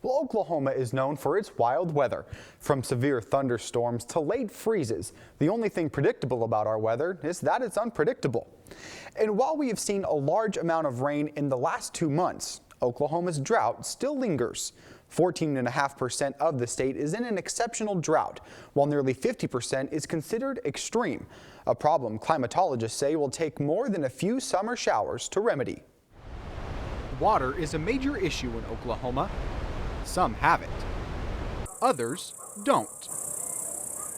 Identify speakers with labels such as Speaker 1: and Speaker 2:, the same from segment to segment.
Speaker 1: Well, Oklahoma is known for its wild weather. From severe thunderstorms to late freezes, the only thing predictable about our weather is that it's unpredictable. And while we have seen a large amount of rain in the last 2 months, Oklahoma's drought still lingers. 14.5% of the state is in an exceptional drought, while nearly 50% is considered extreme, a problem climatologists say will take more than a few summer showers to remedy.
Speaker 2: Water is a major issue in Oklahoma. Some have it, others don't.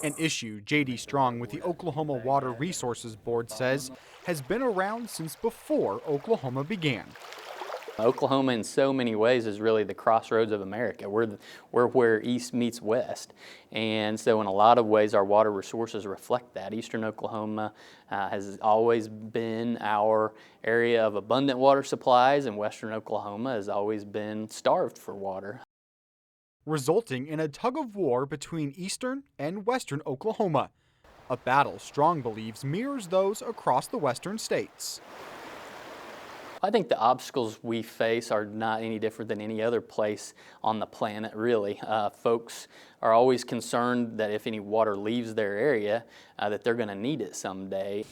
Speaker 2: An issue J.D. Strong with the Oklahoma Water Resources Board says has been around since before Oklahoma began.
Speaker 3: Oklahoma in so many ways is really the crossroads of America. We're where east meets west. And so in a lot of ways our water resources reflect that. Eastern Oklahoma has always been our area of abundant water supplies, and western Oklahoma has always been starved for water,
Speaker 2: resulting in a tug of war between eastern and western Oklahoma, a battle Strong believes mirrors those across the western states.
Speaker 3: I think the obstacles we face are not any different than any other place on the planet, really. Folks are always concerned that if any water leaves their area, that they're going to need it someday.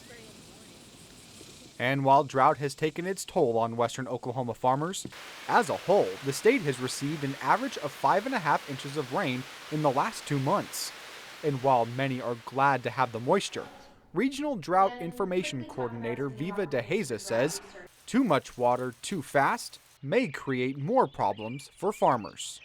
Speaker 2: And while drought has taken its toll on western Oklahoma farmers, as a whole, the state has received an average of 5.5 inches of rain in the last 2 months. And while many are glad to have the moisture, Regional Drought Information Coordinator Viva DeHaza says too much water too fast may create more problems for farmers.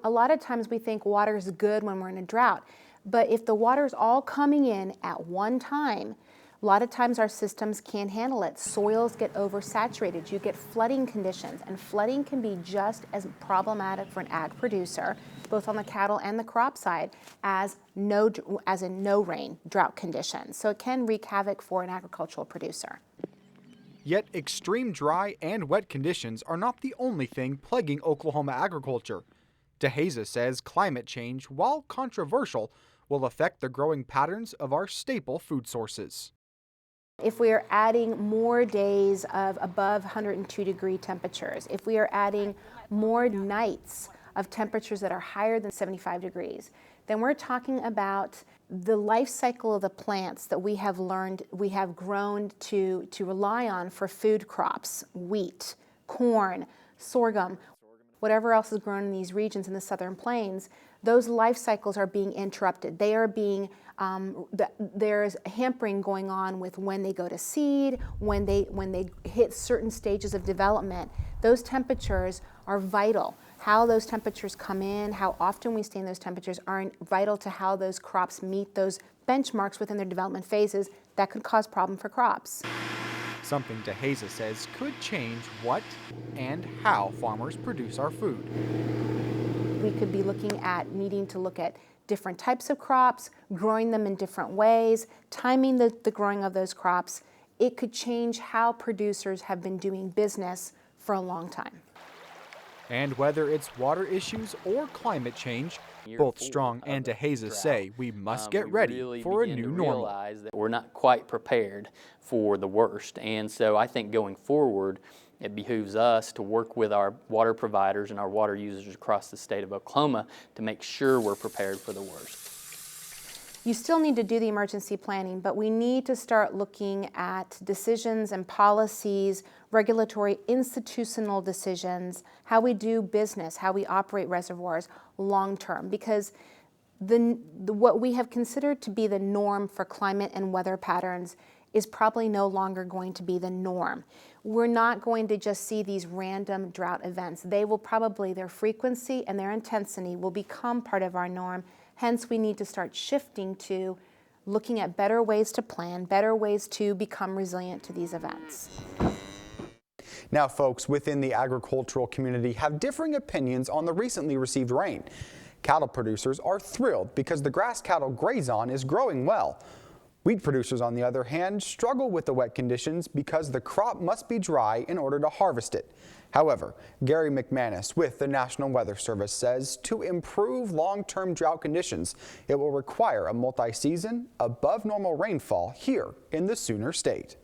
Speaker 4: A lot of times we think water is good when we're in a drought, but if the water is all coming in at one time, a lot of times our systems can't handle it. Soils get oversaturated, you get flooding conditions, and flooding can be just as problematic for an ag producer, both on the cattle and the crop side, as in no rain drought conditions. So it can wreak havoc for an agricultural producer.
Speaker 2: Yet extreme dry and wet conditions are not the only thing plaguing Oklahoma agriculture. DeHaza says climate change, while controversial, will affect the growing patterns of our staple food sources.
Speaker 4: If we are adding more days of above 102-degree temperatures, if we are adding more nights of temperatures that are higher than 75 degrees, then we're talking about the life cycle of the plants that we have grown to rely on for food crops, wheat, corn, sorghum, whatever else is grown in these regions in the southern plains. Those life cycles are being interrupted. They are being, there's hampering going on with when they go to seed, when they hit certain stages of development. Those temperatures are vital. How those temperatures come in, how often we stay in those temperatures are vital to how those crops meet those benchmarks within their development phases that could cause problem for crops.
Speaker 2: Something DeHaza says could change what and how farmers produce our food.
Speaker 4: We could be looking at needing to look at different types of crops, growing them in different ways, timing the growing of those crops. It could change how producers have been doing business for a long time.
Speaker 2: And whether it's water issues or climate change, both Strong and DeHaza say we must get ready for a new normal.
Speaker 3: That we're not quite prepared for the worst, and so I think going forward, it behooves us to work with our water providers and our water users across the state of Oklahoma to make sure we're prepared for the worst.
Speaker 4: You still need to do the emergency planning, but we need to start looking at decisions and policies, regulatory institutional decisions, how we do business, how we operate reservoirs long term, because what we have considered to be the norm for climate and weather patterns is probably no longer going to be the norm. We're not going to just see these random drought events. Their frequency and their intensity will become part of our norm. Hence, we need to start shifting to looking at better ways to plan, better ways to become resilient to these events.
Speaker 1: Now, folks within the agricultural community have differing opinions on the recently received rain. Cattle producers are thrilled because the grass cattle graze on is growing well. Wheat producers, on the other hand, struggle with the wet conditions because the crop must be dry in order to harvest it. However, Gary McManus with the National Weather Service says to improve long-term drought conditions, it will require a multi-season, above normal rainfall here in the Sooner State.